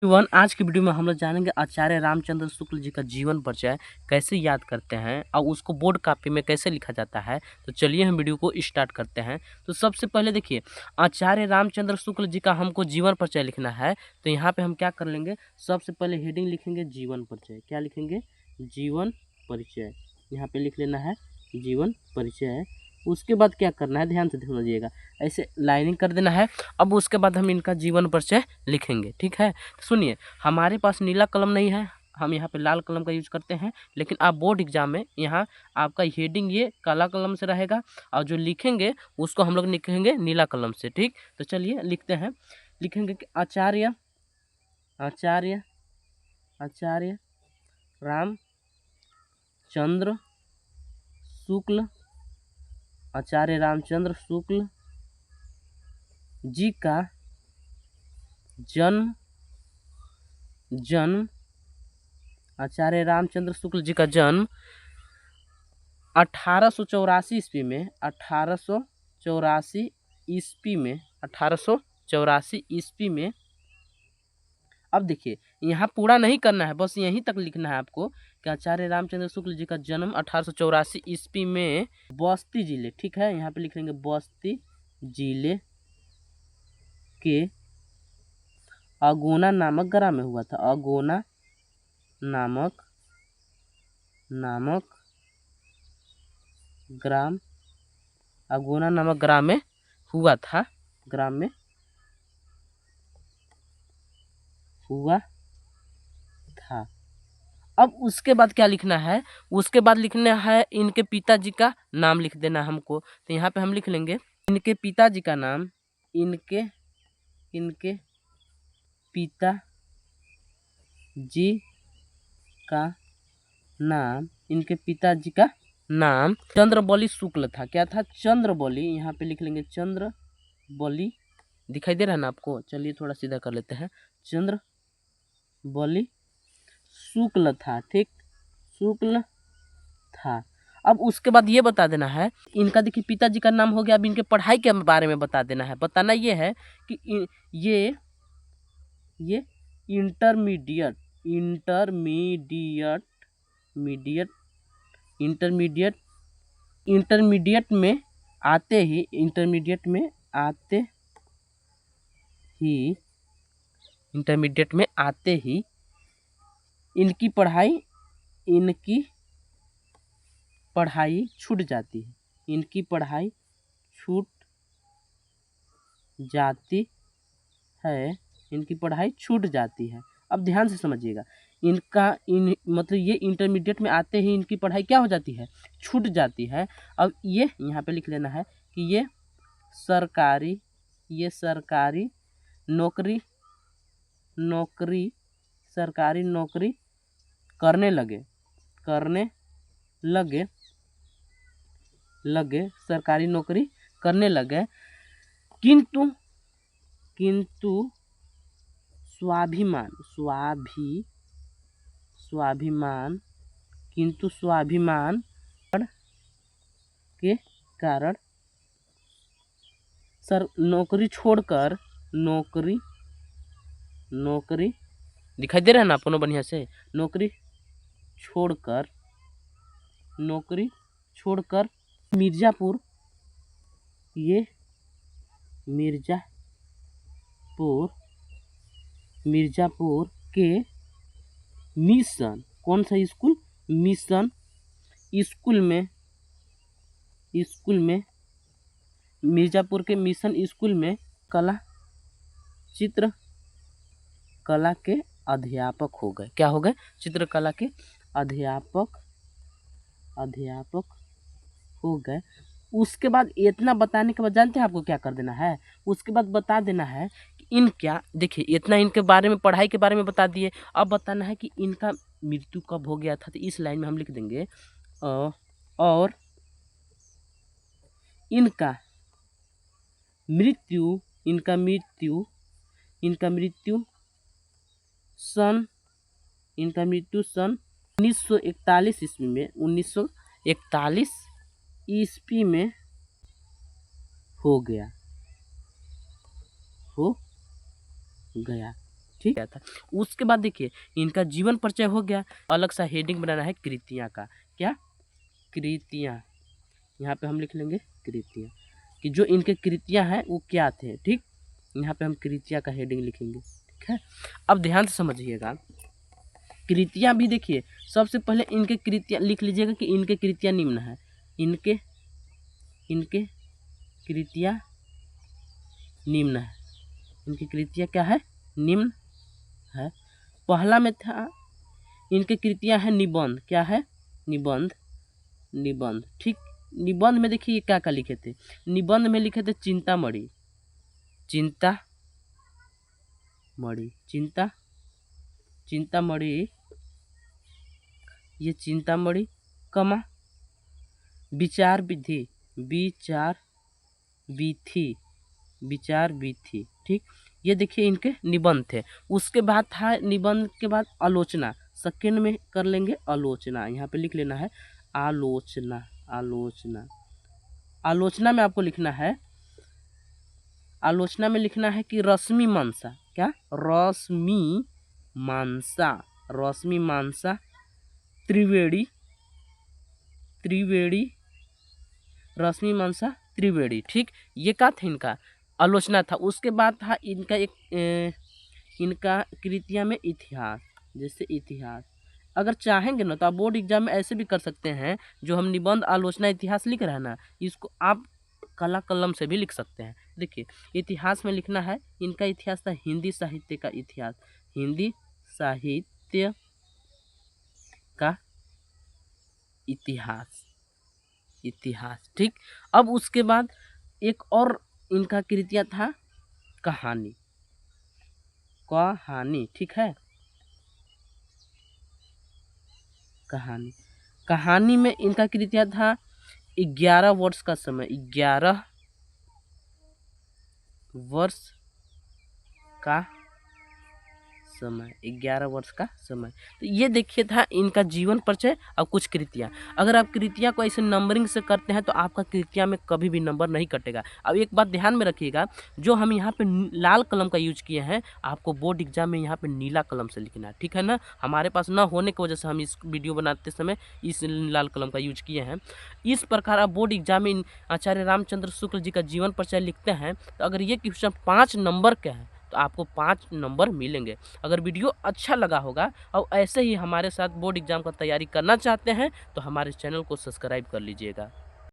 One आज की video में हम लोग जानेंगे आचार्य रामचंद्र शुक्ल जी का जीवन परिचय कैसे याद करते हैं और उसको बोर्ड कॉपी में कैसे लिखा जाता है। तो चलिए हम वीडियो को स्टार्ट करते हैं। तो सबसे पहले देखिए, आचार्य रामचंद्र शुक्ल जी का हमको जीवन परिचय लिखना है। तो यहाँ पे हम क्या कर लेंगे, सबसे पहले हेडिंग लिखेंगे जीवन परिचय। क्या लिखेंगे? जीवन परिचय। यहाँ पे लिख लेना है जीवन परिचय। उसके बाद क्या करना है, ध्यान से समझिएगा, ऐसे लाइनिंग कर देना है। अब उसके बाद हम इनका जीवन परिचय लिखेंगे, ठीक है। सुनिए, हमारे पास नीला कलम नहीं है, हम यहाँ पे लाल कलम का यूज करते हैं। लेकिन आप बोर्ड एग्जाम में यहाँ आपका हेडिंग ये काला कलम से रहेगा और जो लिखेंगे उसको हम लोग लिखेंगे नीला कलम से, ठीक। तो चलिए लिखते हैं। लिखेंगे कि आचार्य आचार्य आचार्य रामचंद्र शुक्ल, आचार्य रामचंद्र शुक्ल जी का जन्म आचार्य रामचंद्र शुक्ल जी का जन्म 1884 ईस्वी में 1884 ईस्वी में 1884 ईस्वी में। अब देखिए, यहाँ पूरा नहीं करना है, बस यहीं तक लिखना है आपको कि आचार्य रामचंद्र शुक्ल जी का जन्म 1884 ईस्वी में बस्ती जिले, ठीक है। यहाँ पे लिख लेंगे बस्ती जिले के अगोना नामक ग्राम में हुआ था। अगोना नामक ग्राम, अगोना नामक ग्राम में हुआ था, ग्राम में हुआ था। अब उसके बाद क्या लिखना है, उसके बाद लिखना है इनके पिताजी का नाम लिख देना हमको। तो यहाँ पे हम लिख लेंगे इनके पिताजी का नाम, इनके पिताजी का नाम, इनके पिताजी का नाम चंद्रबली शुक्ल था। क्या था? चंद्रबली। यहाँ पे लिख लेंगे चंद्रबली, दिखाई दे रहा है ना आपको? चलिए थोड़ा सीधा कर लेते हैं। चंद्रबली शुक्ल था, ठीक, शुक्ल था। अब उसके बाद ये बता देना है, इनका देखिए पिताजी का नाम हो गया। अब इनके पढ़ाई के बारे में बता देना है। बताना ये है कि ये इंटरमीडिएट इंटरमीडिएट में आते ही इनकी पढ़ाई छूट जाती है। इनकी पढ़ाई छूट जाती है, इनकी पढ़ाई छूट जाती है। अब ध्यान से समझिएगा, मतलब ये इंटरमीडिएट में आते ही इनकी पढ़ाई क्या हो जाती है? छूट जाती है। अब ये यहाँ पे लिख लेना है कि ये सरकारी नौकरी करने लगे सरकारी नौकरी करने लगे। किंतु स्वाभिमान के कारण सर नौकरी छोड़कर दिखाई दे रहा है ना आपको बढ़िया से? नौकरी छोड़कर मिर्जापुर के मिशन, कौन सा स्कूल? मिशन स्कूल में मिर्जापुर के मिशन स्कूल में चित्रकला के अध्यापक हो गए। क्या हो गए? चित्रकला के अध्यापक हो गए। उसके बाद इतना बताने के बाद जानते हैं आपको क्या कर देना है? उसके बाद बता देना है कि देखिए इतना इनके बारे में, पढ़ाई के बारे में बता दिए। अब बताना है कि इनका मृत्यु कब हो गया था। तो इस लाइन में हम लिख देंगे और इनका मृत्यु सन 1941 ईस्वी में 1941 ईस्वी में हो गया। ठीक है था। उसके बाद देखिए इनका जीवन परिचय हो गया, अलग सा हेडिंग बनाना है कृतियाँ का। क्या? कृतियाँ। यहाँ पे हम लिख लेंगे कृतियाँ, कि जो इनके कृतियाँ हैं वो क्या थे। ठीक, यहाँ पे हम कृतियाँ का हेडिंग लिखेंगे। ठीक है, अब ध्यान से समझिएगा, कृतियाँ भी देखिए सबसे पहले इनके कृतियाँ लिख लीजिएगा कि इनके कृतियाँ निम्न है। इनके कृतियाँ निम्न है। इनकी कृतियाँ क्या है? निम्न है। पहला में था इनके कृतियाँ है निबंध। क्या है? निबंध। ठीक, निबंध में देखिए ये क्या क्या लिखे थे। निबंध में लिखे थे चिंतामणि, ये चिंतामणि, कमा विचार विधि। ठीक, ये देखिए इनके निबंध थे। उसके बाद था निबंध के बाद आलोचना। सेकेंड में कर लेंगे आलोचना। यहाँ पे लिख लेना है आलोचना। आलोचना में आपको लिखना है, आलोचना में लिखना है कि रश्मि मानसा। क्या? रश्मि मानसा त्रिवेणी, रश्मि मानसा त्रिवेणी। ठीक, ये क्या था? इनका आलोचना था। उसके बाद था इनका इनका कृतियाँ में इतिहास। जैसे इतिहास अगर चाहेंगे ना तो आप बोर्ड एग्जाम में ऐसे भी कर सकते हैं, जो हम निबंध आलोचना इतिहास लिख रहे हैं ना, इसको आप कला कलम से भी लिख सकते हैं। देखिए इतिहास में लिखना है, इनका इतिहास था हिंदी साहित्य का इतिहास। हिंदी साहित्य का इतिहास। ठीक, अब उसके बाद एक और इनका कृतियाँ था कहानी। ठीक है, कहानी में इनका कृतियाँ था 11 वर्ष का समय। 11 वर्ष का समय, 11 वर्ष का समय। तो ये देखिए था इनका जीवन परिचय और कुछ कृतियाँ। अगर आप कृतियाँ को ऐसे नंबरिंग से करते हैं तो आपका कृतियाँ में कभी भी नंबर नहीं कटेगा। अब एक बात ध्यान में रखिएगा, जो हम यहाँ पे लाल कलम का यूज किए हैं, आपको बोर्ड एग्जाम में यहाँ पे नीला कलम से लिखना है। ठीक है ना, हमारे पास ना होने की वजह से हम इस वीडियो बनाते समय इस लाल कलम का यूज किए हैं। इस प्रकार आप बोर्ड एग्जाम में आचार्य रामचंद्र शुक्ल जी का जीवन परिचय लिखते हैं, तो अगर ये क्वेश्चन 5 नंबर के हैं तो आपको 5 नंबर मिलेंगे। अगर वीडियो अच्छा लगा होगा और ऐसे ही हमारे साथ बोर्ड एग्जाम का तैयारी करना चाहते हैं तो हमारे चैनल को सब्सक्राइब कर लीजिएगा।